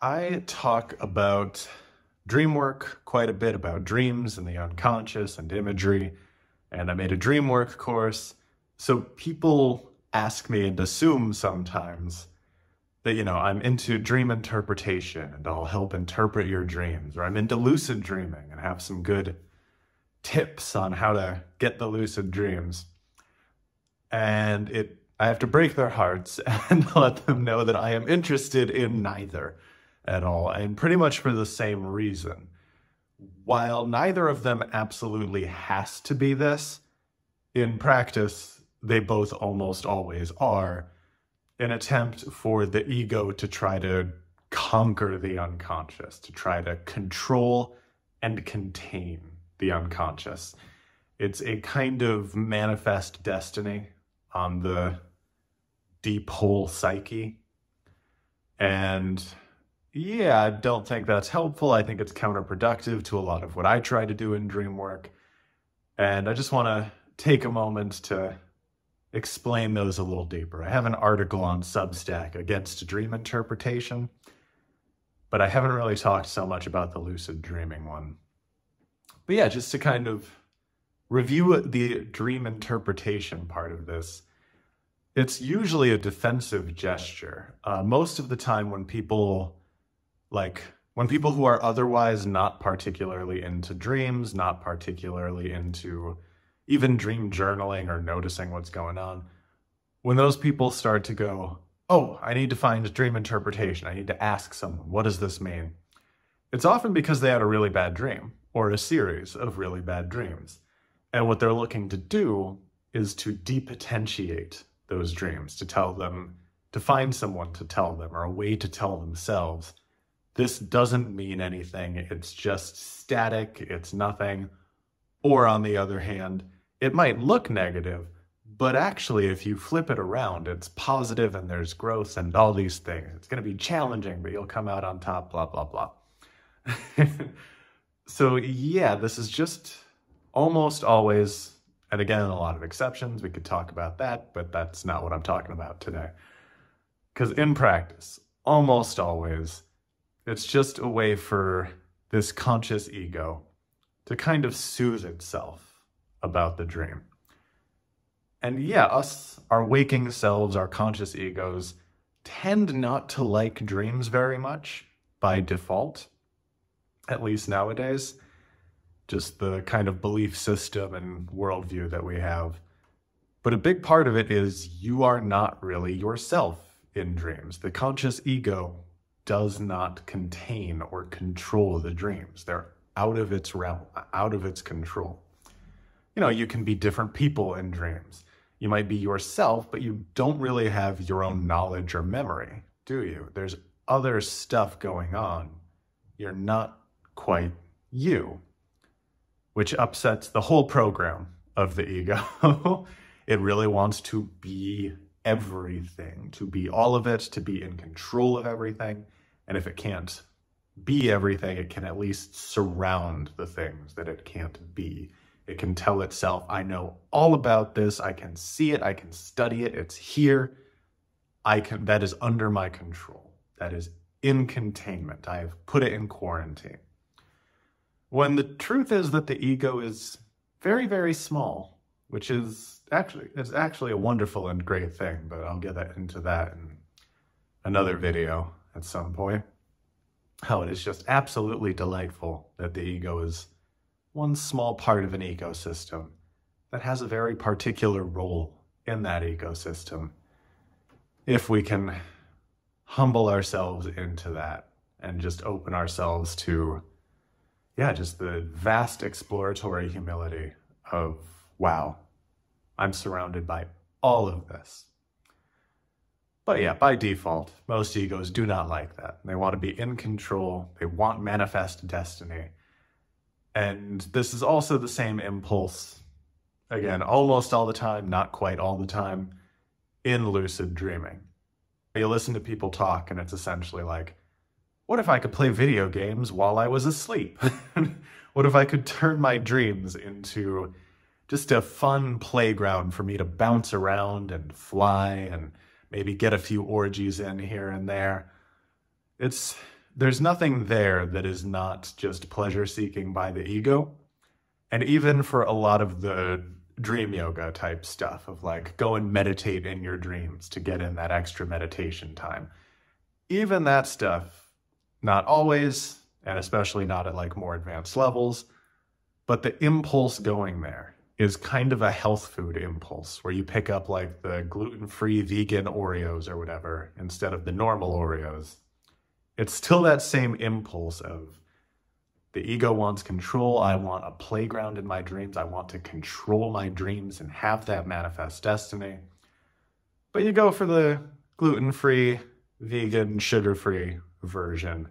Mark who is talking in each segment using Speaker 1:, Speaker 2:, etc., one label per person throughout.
Speaker 1: I talk about dream work quite a bit, about dreams and the unconscious and imagery, and I made a dream work course. So people ask me and assume sometimes that, I'm into dream interpretation and I'll help interpret your dreams, or I'm into lucid dreaming and have some good tips on how to get the lucid dreams. And I have to break their hearts and let them know that I am interested in neither at all, and pretty much for the same reason. While neither of them absolutely has to be this, in practice, they both almost always are an attempt for the ego to try to conquer the unconscious, to try to control and contain the unconscious. It's a kind of manifest destiny on the deep whole psyche. And yeah, I don't think that's helpful. I think it's counterproductive to a lot of what I try to do in dream work. And I just want to take a moment to explain those a little deeper. I have an article on Substack against dream interpretation, but I haven't really talked so much about the lucid dreaming one. But yeah, just to kind of review the dream interpretation part of this, it's usually a defensive gesture. Most of the time when people who are otherwise not particularly into dreams, not particularly into even dream journaling or noticing what's going on, when those people start to go, oh, I need to find dream interpretation, I need to ask someone, what does this mean? It's often because they had a really bad dream or a series of really bad dreams. And what they're looking to do is to depotentiate those dreams, to find someone to tell them, or a way to tell themselves, this doesn't mean anything, it's just static, it's nothing. Or on the other hand, it might look negative, but actually if you flip it around, it's positive and there's growth and all these things. It's going to be challenging, but you'll come out on top, blah, blah, blah. So yeah, this is just almost always, and again, a lot of exceptions, we could talk about that, but that's not what I'm talking about today. Because in practice, almost always, it's just a way for this conscious ego to kind of soothe itself about the dream. And yeah, our waking selves, our conscious egos, tend not to like dreams very much by default, at least nowadays. Just the kind of belief system and worldview that we have. But a big part of it is you are not really yourself in dreams. The conscious ego does not contain or control the dreams. They're out of its realm, out of its control. You can be different people in dreams. You might be yourself, but you don't really have your own knowledge or memory, do you? There's other stuff going on. You're not quite you, which upsets the whole program of the ego. It really wants to be everything, to be all of it, to be in control of everything. And if it can't be everything, it can at least surround the things that it can't be. It can tell itself, I know all about this, I can see it, I can study it, it's here. That is under my control. That is in containment. I have put it in quarantine. When the truth is that the ego is very, very small, which is actually a wonderful and great thing, but I'll get into that in another video at some point. How it is just absolutely delightful that the ego is one small part of an ecosystem that has a very particular role in that ecosystem. If we can humble ourselves into that and just open ourselves to, just the vast exploratory humility of, wow, I'm surrounded by all of this. But yeah, by default, most egos do not like that. They want to be in control. They want manifest destiny. And this is also the same impulse, again, almost all the time, not quite all the time, in lucid dreaming. You listen to people talk and it's essentially like, what if I could play video games while I was asleep? What if I could turn my dreams into just a fun playground for me to bounce around and fly and maybe get a few orgies in here and there? It's There's nothing there that is not just pleasure seeking by the ego. And even for a lot of the dream yoga type stuff of like go and meditate in your dreams to get in that extra meditation time. Even that stuff, not always, and especially not at like more advanced levels, but the impulse going there is kind of a health food impulse where you pick up like the gluten-free vegan Oreos or whatever instead of the normal Oreos. It's still that same impulse of the ego wants control. I want a playground in my dreams. I want to control my dreams and have that manifest destiny. But you go for the gluten-free, vegan, sugar-free version,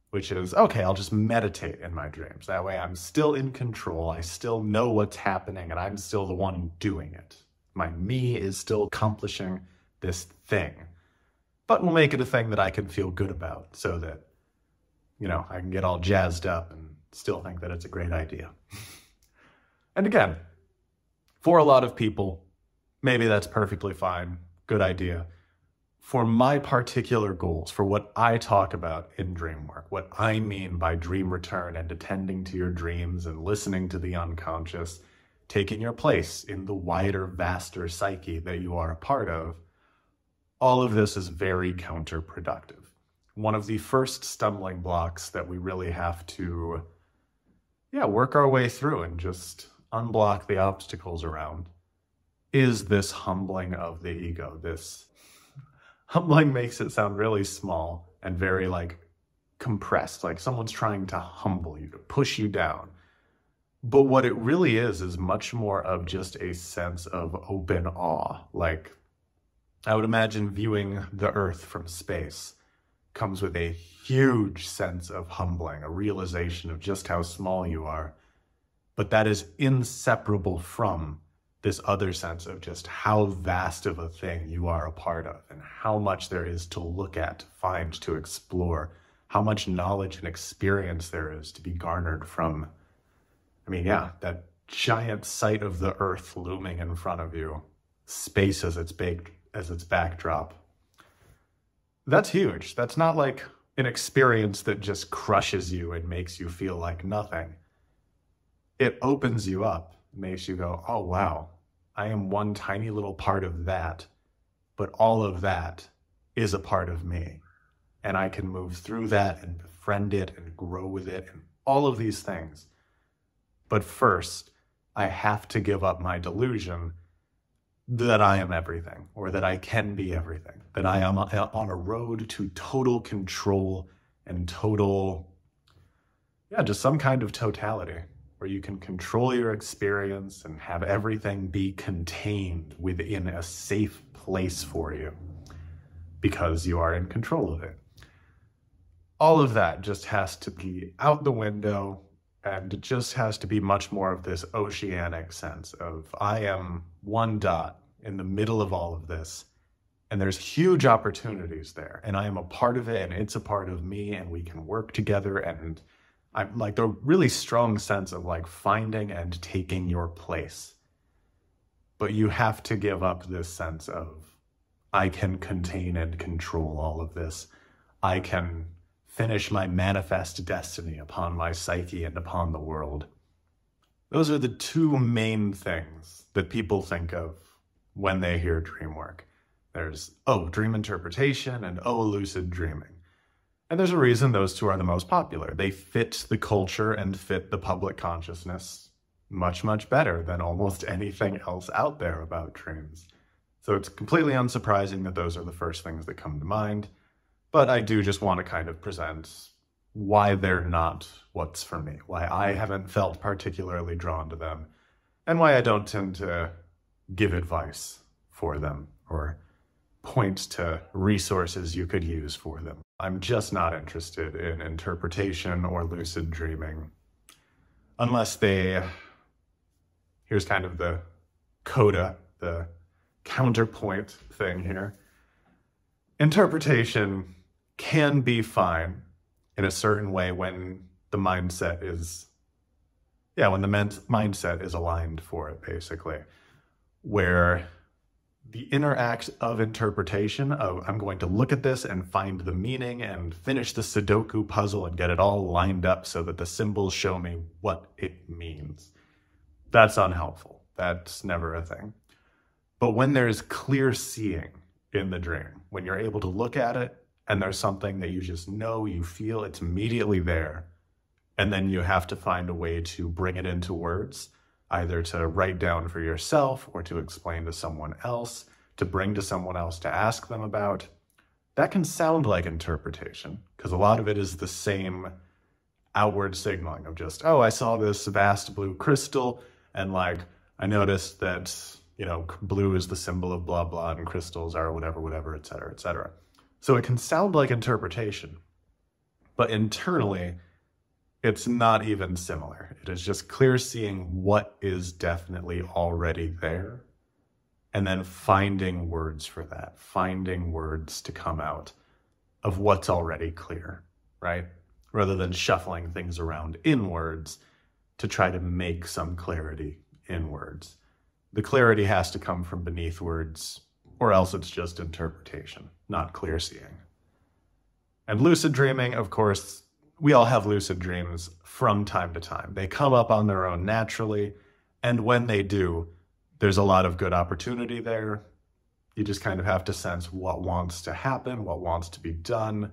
Speaker 1: which is, okay, I'll just meditate in my dreams. That way I'm still in control. I still know what's happening and I'm still the one doing it. My me is still accomplishing this thing. But we'll make it a thing that I can feel good about so that, you know, I can get all jazzed up and still think that it's a great idea. And again, for a lot of people, maybe that's perfectly fine, good idea. For my particular goals, for what I talk about in dream work, what I mean by dream return and attending to your dreams and listening to the unconscious, taking your place in the wider, vaster psyche that you are a part of, all of this is very counterproductive. One of the first stumbling blocks that we really have to, work our way through and just unblock the obstacles around is this humbling of the ego. This humbling makes it sound really small and very like compressed, like someone's trying to humble you, to push you down. But what it really is much more of just a sense of open awe. Like I would imagine viewing the earth from space comes with a huge sense of humbling, a realization of just how small you are. But that is inseparable from this other sense of just how vast of a thing you are a part of and how much there is to look at, to find, to explore, how much knowledge and experience there is to be garnered from, that giant sight of the earth looming in front of you, space as its backdrop. That's huge. That's not like an experience that just crushes you and makes you feel like nothing. It opens you up, makes you go, oh wow, I am one tiny little part of that, but all of that is a part of me. And I can move through that and befriend it and grow with it and all of these things. But first, I have to give up my delusion that I am everything, or that I can be everything, that I am on a road to total control and total, just some kind of totality, where you can control your experience and have everything be contained within a safe place for you, because you are in control of it. All of that just has to be out the window, and it just has to be much more of this oceanic sense of I am one dot in the middle of all of this, and there's huge opportunities there, and I am a part of it, and it's a part of me, and we can work together, and I'm like the really strong sense of like finding and taking your place. But you have to give up this sense of I can contain and control all of this. I can finish my manifest destiny upon my psyche and upon the world. Those are the two main things that people think of when they hear dream work. There's, dream interpretation and lucid dreaming. And there's a reason those two are the most popular. They fit the culture and fit the public consciousness much, much better than almost anything else out there about dreams. So it's completely unsurprising that those are the first things that come to mind. But I do just want to kind of present why they're not what's for me, why I haven't felt particularly drawn to them, and why I don't tend to give advice for them or point to resources you could use for them. I'm just not interested in interpretation or lucid dreaming unless here's kind of the coda, the counterpoint thing here. Interpretation can be fine in a certain way when the mindset is, when the mindset is aligned for it, basically, where the inner act of interpretation of I'm going to look at this and find the meaning and finish the Sudoku puzzle and get it all lined up so that the symbols show me what it means. That's unhelpful. That's never a thing. But when there's clear seeing in the dream, when you're able to look at it and there's something that you just know, you feel it's immediately there, and then you have to find a way to bring it into words, either to write down for yourself or to explain to someone else, to bring to someone else to ask them about, that can sound like interpretation, because a lot of it is the same outward signaling of just, oh, I saw this vast blue crystal, and like, I noticed that, you know, blue is the symbol of blah, blah, and crystals are whatever, whatever, et cetera, et cetera. So it can sound like interpretation, but internally, it's not even similar. It is just clear seeing what is definitely already there, and then finding words for that, finding words to come out of what's already clear, right? Rather than shuffling things around in words to try to make some clarity in words. The clarity has to come from beneath words, or else it's just interpretation, not clear seeing. And lucid dreaming, of course, we all have lucid dreams from time to time. They come up on their own naturally, and when they do, there's a lot of good opportunity there. You just kind of have to sense what wants to happen, what wants to be done,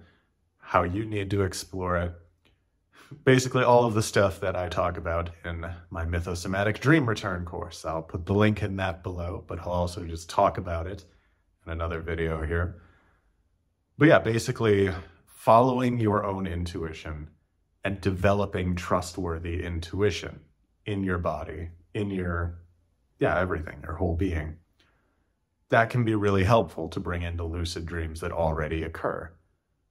Speaker 1: how you need to explore it. Basically all of the stuff that I talk about in my Mythosomatic Dream Return course. I'll put the link in that below, but I'll also just talk about it in another video here. But yeah, basically following your own intuition and developing trustworthy intuition in your body, in your, everything, your whole being. That can be really helpful to bring into lucid dreams that already occur.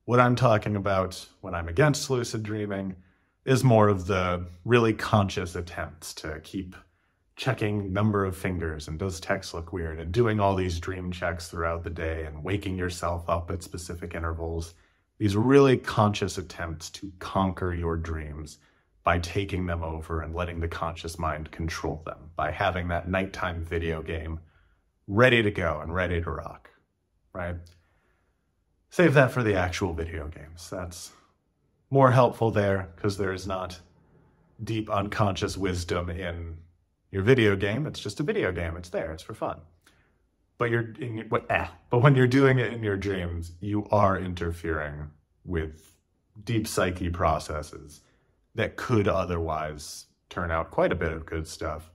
Speaker 1: What I'm talking about when I'm against lucid dreaming is more of the really conscious attempts to keep checking number of fingers and does text look weird and doing all these dream checks throughout the day and waking yourself up at specific intervals. These really conscious attempts to conquer your dreams by taking them over and letting the conscious mind control them, by having that nighttime video game ready to go and ready to rock, right? Save that for the actual video games. That's more helpful there because there is not deep unconscious wisdom in your video game. It's just a video game. It's there. It's for fun. But when you're doing it in your dreams, you are interfering with deep psyche processes that could otherwise turn out quite a bit of good stuff.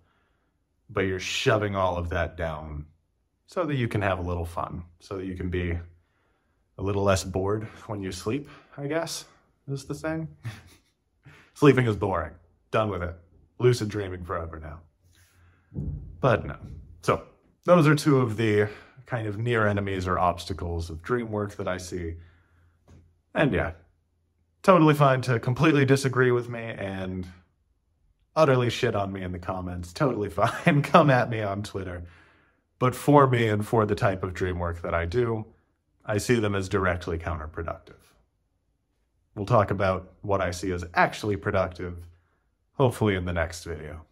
Speaker 1: But you're shoving all of that down so that you can have a little fun, so that you can be a little less bored when you sleep, I guess, is the saying. Sleeping is boring. Done with it. Lucid dreaming forever now. But no. So those are two of the kind of near enemies or obstacles of dream work that I see. And yeah, totally fine to completely disagree with me and utterly shit on me in the comments. Totally fine. Come at me on Twitter. But for me and for the type of dream work that I do, I see them as directly counterproductive. We'll talk about what I see as actually productive, hopefully in the next video.